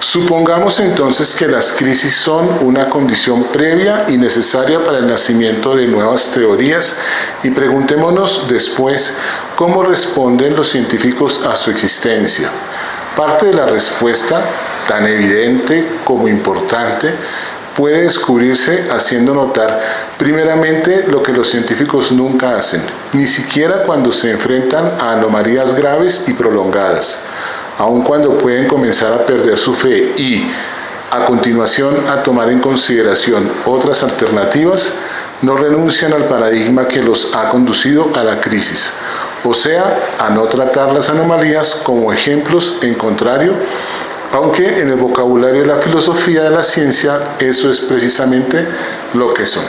Supongamos entonces que las crisis son una condición previa y necesaria para el nacimiento de nuevas teorías y preguntémonos después cómo responden los científicos a su existencia. Parte de la respuesta, tan evidente como importante, puede descubrirse haciendo notar primeramente lo que los científicos nunca hacen, ni siquiera cuando se enfrentan a anomalías graves y prolongadas. Aun cuando pueden comenzar a perder su fe y, a continuación, a tomar en consideración otras alternativas, no renuncian al paradigma que los ha conducido a la crisis, o sea, a no tratar las anomalías como ejemplos, en contrario, aunque en el vocabulario de la filosofía de la ciencia eso es precisamente lo que son.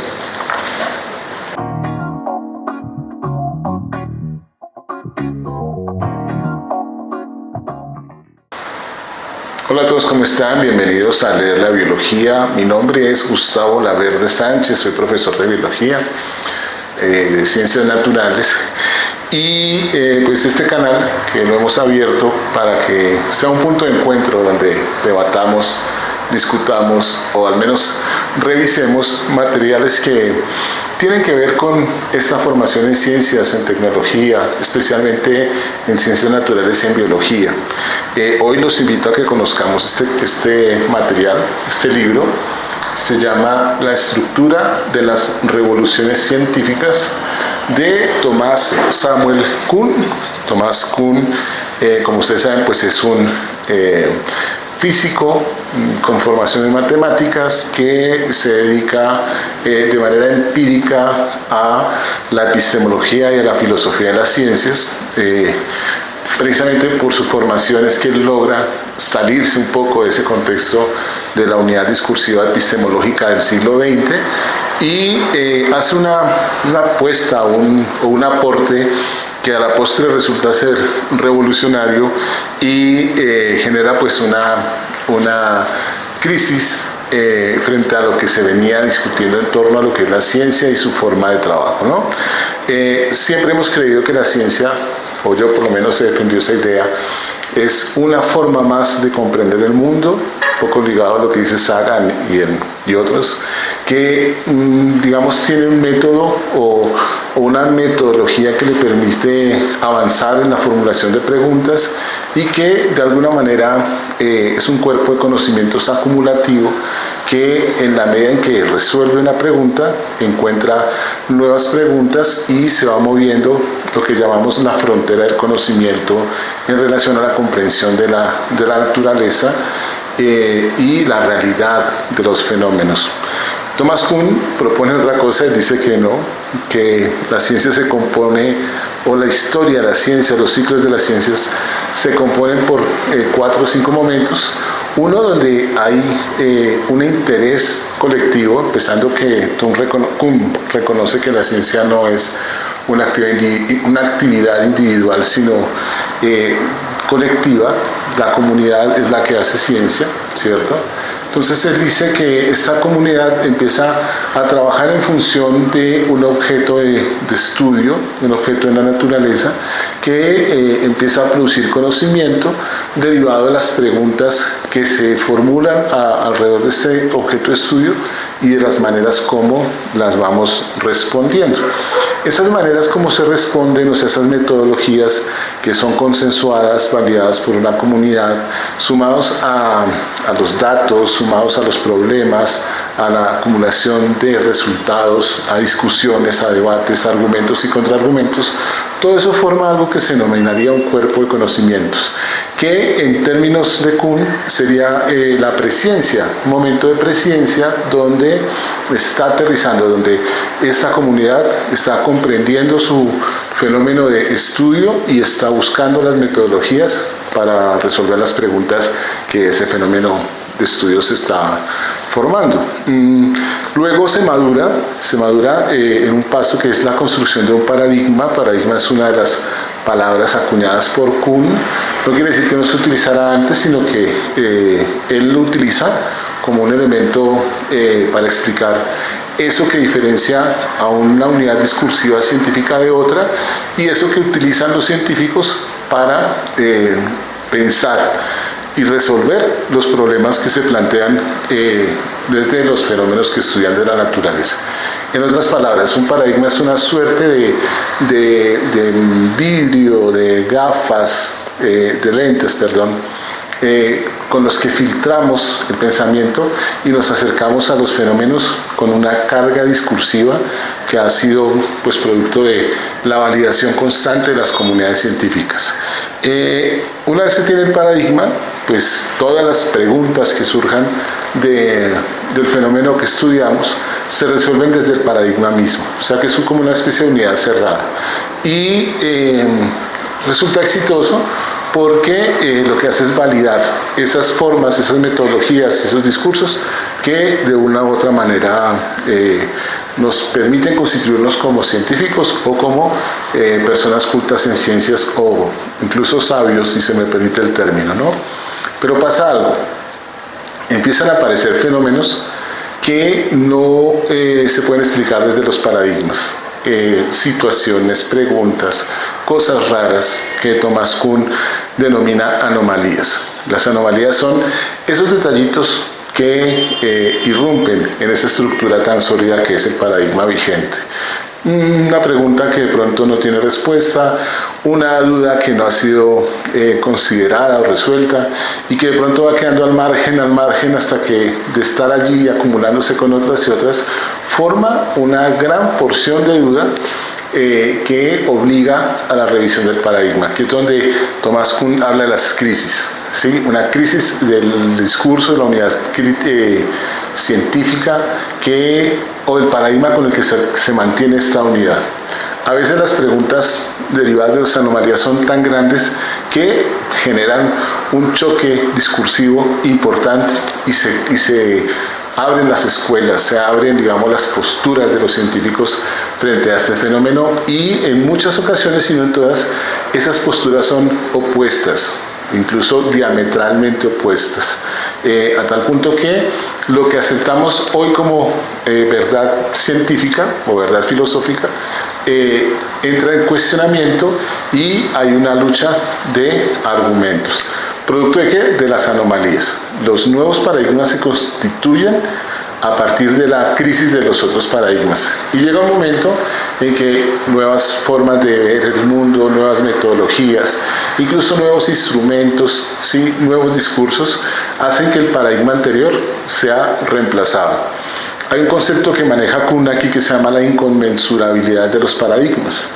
Hola a todos, ¿cómo están? Bienvenidos a Leer la Biología. Mi nombre es Gustavo Laverde Sánchez, soy profesor de Biología, de Ciencias Naturales. Y pues este canal que lo hemos abierto para que sea un punto de encuentro donde debatamos, discutamos o al menos revisemos materiales que tienen que ver con esta formación en ciencias, en tecnología, especialmente en ciencias naturales y en biología. Hoy los invito a que conozcamos este material, este libro. Se llama La estructura de las revoluciones científicas, de Thomas Samuel Kuhn. Thomas Kuhn, como ustedes saben, pues es un físico con formación en matemáticas que se dedica de manera empírica a la epistemología y a la filosofía de las ciencias. Precisamente por su formación es que él logra salirse un poco de ese contexto de la unidad discursiva epistemológica del siglo XX y hace una apuesta o un aporte que a la postre resulta ser revolucionario y genera pues una crisis frente a lo que se venía discutiendo en torno a lo que es la ciencia y su forma de trabajo, ¿no? Siempre hemos creído que la ciencia, o yo por lo menos he defendido esa idea, es una forma más de comprender el mundo, un poco ligado a lo que dice Sagan y otros, que digamos tiene un método o una metodología que le permite avanzar en la formulación de preguntas y que de alguna manera es un cuerpo de conocimientos acumulativo que en la medida en que resuelve una pregunta encuentra nuevas preguntas y se va moviendo lo que llamamos la frontera del conocimiento en relación a la comprensión de la naturaleza y la realidad de los fenómenos. Thomas Kuhn propone otra cosa, él dice que no, que la ciencia se compone, o la historia de la ciencia, los ciclos de las ciencias se componen por 4 o 5 momentos. Uno donde hay un interés colectivo, empezando que Kuhn reconoce que la ciencia no es una actividad individual, sino colectiva. La comunidad es la que hace ciencia, ¿cierto? Entonces él dice que esta comunidad empieza a trabajar en función de un objeto de estudio, un objeto de la naturaleza, que empieza a producir conocimiento derivado de las preguntas que se formulan alrededor de este objeto de estudio y de las maneras como las vamos respondiendo. Esas maneras como se responden, o sea, esas metodologías que son consensuadas, validadas por una comunidad, sumados a los datos, sumados a los problemas, a la acumulación de resultados, a discusiones, a debates, a argumentos y contraargumentos, todo eso forma algo que se denominaría un cuerpo de conocimientos, que en términos de Kuhn sería la presciencia, un momento de presciencia donde está aterrizando, donde esta comunidad está comprendiendo su fenómeno de estudio y está buscando las metodologías para resolver las preguntas que ese fenómeno de estudio se está formando. Luego se madura en un paso que es la construcción de un paradigma. Paradigma es una de las palabras acuñadas por Kuhn. No quiere decir que no se utilizara antes, sino que él lo utiliza como un elemento para explicar eso que diferencia a una unidad discursiva científica de otra y eso que utilizan los científicos para pensar y resolver los problemas que se plantean desde los fenómenos que estudian de la naturaleza. En otras palabras, un paradigma es una suerte de vidrio, de gafas, de lentes, perdón, con los que filtramos el pensamiento y nos acercamos a los fenómenos con una carga discursiva que ha sido pues, producto de la validación constante de las comunidades científicas. Una vez se tiene el paradigma, pues todas las preguntas que surjan del fenómeno que estudiamos se resuelven desde el paradigma mismo, o sea que es como una especie de unidad cerrada. Y resulta exitoso porque lo que hace es validar esas formas, esas metodologías, esos discursos que de una u otra manera nos permiten constituirnos como científicos o como personas cultas en ciencias o incluso sabios, si se me permite el término, ¿no? Pero pasa algo, empiezan a aparecer fenómenos que no se pueden explicar desde los paradigmas. Situaciones, preguntas, cosas raras que Thomas Kuhn denomina anomalías. Las anomalías son esos detallitos que irrumpen en esa estructura tan sólida que es el paradigma vigente. Una pregunta que de pronto no tiene respuesta, una duda que no ha sido considerada o resuelta y que de pronto va quedando al margen hasta que de estar allí acumulándose con otras y otras, forma una gran porción de duda que obliga a la revisión del paradigma, que es donde Thomas Kuhn habla de las crisis, ¿sí? Una crisis del discurso de la unidad científica o el paradigma con el que se mantiene esta unidad. A veces las preguntas derivadas de las anomalías son tan grandes que generan un choque discursivo importante y se abren las escuelas, se abren, digamos, las posturas de los científicos frente a este fenómeno y en muchas ocasiones, si no en todas, esas posturas son opuestas, incluso diametralmente opuestas, a tal punto que lo que aceptamos hoy como verdad científica o verdad filosófica entra en cuestionamiento y hay una lucha de argumentos. ¿Producto de qué? De las anomalías. Los nuevos paradigmas se constituyen a partir de la crisis de los otros paradigmas. Y llega un momento en que nuevas formas de ver el mundo, nuevas metodologías, incluso nuevos instrumentos, ¿sí? Nuevos discursos, hacen que el paradigma anterior sea reemplazado. Hay un concepto que maneja Kuhn aquí que se llama la inconmensurabilidad de los paradigmas.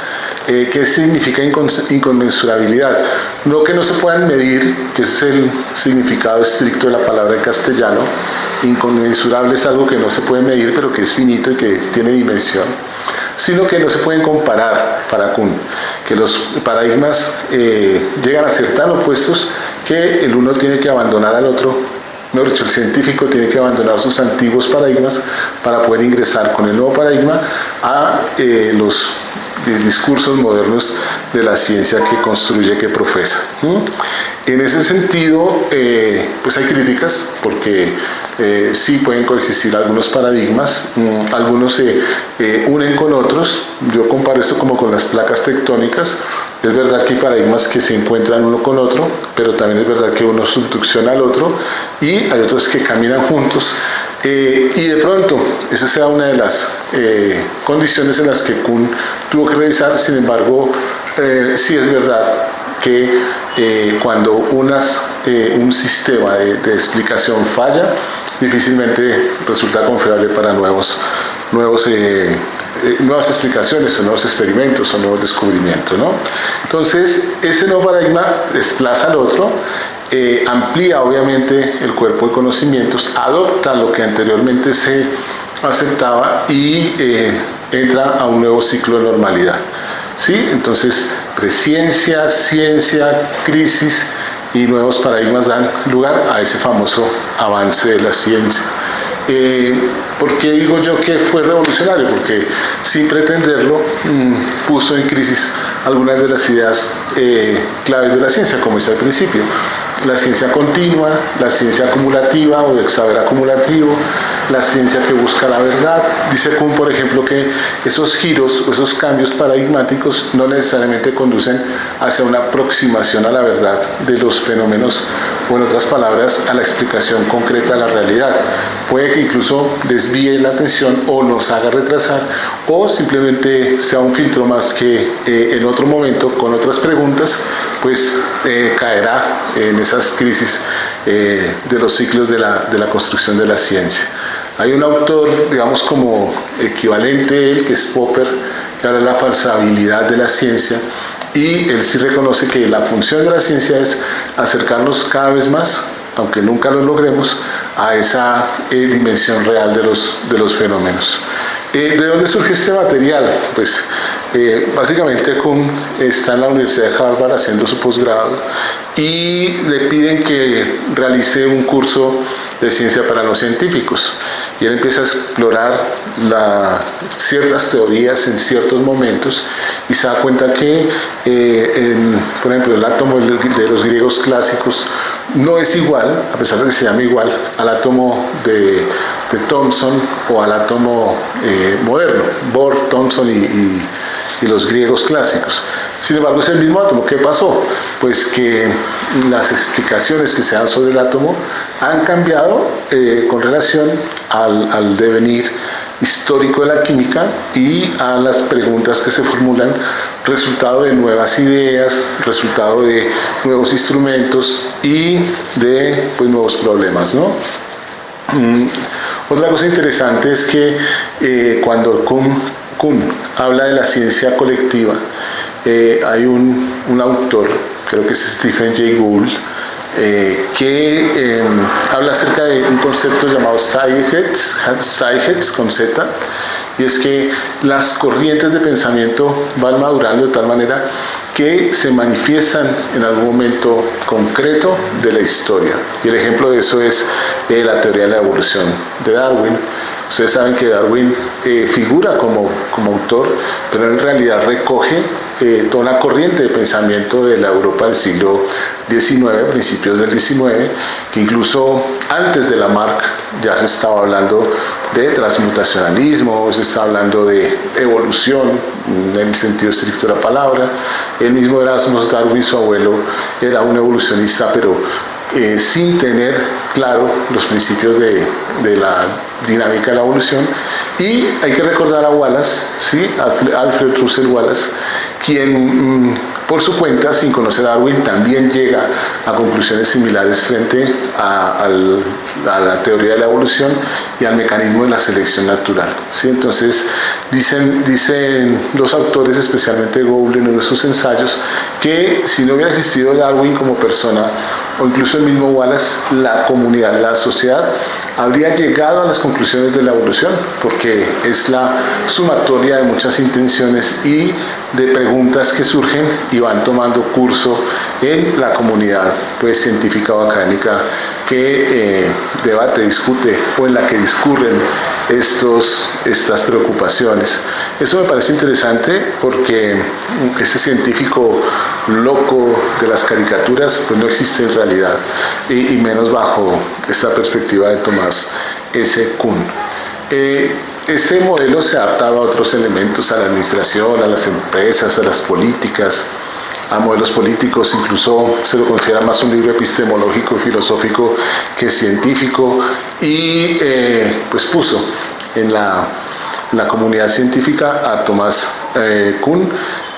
¿Qué significa inconmensurabilidad? No que no se puedan medir, que ese es el significado estricto de la palabra en castellano. Inconmensurable es algo que no se puede medir, pero que es finito y que tiene dimensión, sino que no se pueden comparar para Kuhn, que los paradigmas llegan a ser tan opuestos que el uno tiene que abandonar al otro. Mejor dicho, el científico tiene que abandonar sus antiguos paradigmas para poder ingresar con el nuevo paradigma a los discursos modernos de la ciencia que construye, que profesa. En ese sentido, pues hay críticas, porque sí pueden coexistir algunos paradigmas, algunos se unen con otros. Yo comparo esto como con las placas tectónicas. Es verdad que hay paradigmas que se encuentran uno con otro, pero también es verdad que uno subducciona al otro y hay otros que caminan juntos. Y de pronto, esa sea una de las condiciones en las que Kuhn tuvo que revisar. Sin embargo, sí es verdad que cuando un sistema de explicación falla, difícilmente resulta confiable para nuevas explicaciones o nuevos experimentos o nuevos descubrimientos, ¿no? Entonces, ese nuevo paradigma desplaza al otro, amplía obviamente el cuerpo de conocimientos, adopta lo que anteriormente se aceptaba y entra a un nuevo ciclo de normalidad, ¿sí? Entonces, presciencia, ciencia, crisis y nuevos paradigmas dan lugar a ese famoso avance de la ciencia. ¿Por qué digo yo que fue revolucionario? Porque sin pretenderlo puso en crisis algunas de las ideas claves de la ciencia, como hice al principio. La ciencia continua, la ciencia acumulativa o del saber acumulativo, la ciencia que busca la verdad. Dice Kuhn, por ejemplo, que esos giros o esos cambios paradigmáticos no necesariamente conducen hacia una aproximación a la verdad de los fenómenos o en otras palabras, a la explicación concreta de la realidad. Puede que incluso desvíe la atención o nos haga retrasar, o simplemente sea un filtro más que en otro momento, con otras preguntas, pues caerá en esas crisis de los ciclos de la construcción de la ciencia. Hay un autor, digamos, como equivalente a él, que es Popper, que habla de la falsabilidad de la ciencia, y él sí reconoce que la función de la ciencia es acercarnos cada vez más, aunque nunca lo logremos, a esa dimensión real de los fenómenos. ¿De dónde surge este material? Pues básicamente Kuhn está en la Universidad de Harvard haciendo su posgrado y le piden que realice un curso de ciencia para los científicos. Y él empieza a explorar ciertas teorías en ciertos momentos y se da cuenta que, por ejemplo, el átomo de los griegos clásicos no es igual, a pesar de que se llama igual, al átomo de Thomson o al átomo moderno, Bohr, Thomson y los griegos clásicos. Sin embargo, es el mismo átomo. ¿Qué pasó? Pues que las explicaciones que se dan sobre el átomo han cambiado con relación al devenir histórico de la química y a las preguntas que se formulan, resultado de nuevas ideas, resultado de nuevos instrumentos y de nuevos problemas, ¿no? Otra cosa interesante es que cuando Kuhn habla de la ciencia colectiva, hay un autor, creo que es Stephen Jay Gould, que habla acerca de un concepto llamado Psyheads con Z, y es que las corrientes de pensamiento van madurando de tal manera que se manifiestan en algún momento concreto de la historia. Y el ejemplo de eso es la teoría de la evolución de Darwin. Ustedes saben que Darwin figura como autor, pero en realidad recoge toda una corriente de pensamiento de la Europa del siglo XIX, principios del XIX, que incluso antes de Lamarck ya se estaba hablando de transmutacionalismo, se estaba hablando de evolución en el sentido estricto de la palabra. El mismo Erasmus Darwin, su abuelo, era un evolucionista, pero sin tener claro los principios de la dinámica de la evolución. Y hay que recordar a Wallace, ¿sí? Alfred Russel Wallace, quien por su cuenta, sin conocer a Darwin, también llega a conclusiones similares frente a la teoría de la evolución y al mecanismo de la selección natural, ¿sí? Entonces dicen los autores, especialmente Gould en uno de sus ensayos, que si no hubiera existido Darwin como persona, o incluso el mismo Wallace, la comunidad, la sociedad, habría llegado a las conclusiones de la evolución, porque es la sumatoria de muchas intenciones y de preguntas que surgen y van tomando curso en la comunidad científica o académica que debate, discute o en la que discurren estas preocupaciones. Eso me parece interesante porque ese científico loco de las caricaturas no existe en realidad, y menos bajo esta perspectiva de Thomas S. Kuhn. Este modelo se ha adaptado a otros elementos, a la administración, a las empresas, a las políticas, a modelos políticos. Incluso se lo considera más un libro epistemológico, filosófico que científico, y puso en la comunidad científica a Thomas Kuhn,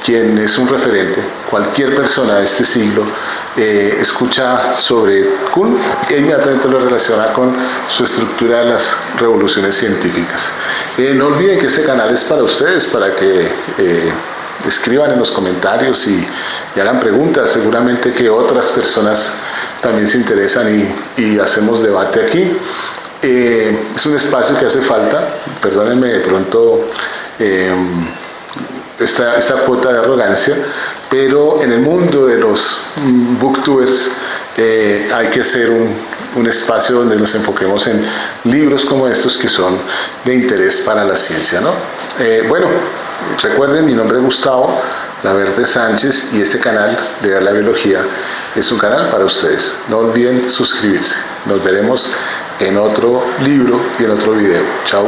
quien es un referente. Cualquier persona de este siglo escucha sobre Kuhn e inmediatamente lo relaciona con su estructura de las revoluciones científicas. No olviden que este canal es para ustedes, para que escriban en los comentarios y hagan preguntas. Seguramente que otras personas también se interesan y hacemos debate aquí. Es un espacio que hace falta, perdónenme de pronto esta cuota de arrogancia, pero en el mundo de los booktubers hay que hacer un espacio donde nos enfoquemos en libros como estos que son de interés para la ciencia, ¿no? Bueno, recuerden, mi nombre es Gustavo Laverde Sánchez y este canal de Ver la Biología es un canal para ustedes. No olviden suscribirse. Nos veremos en otro libro y en otro video. Chao.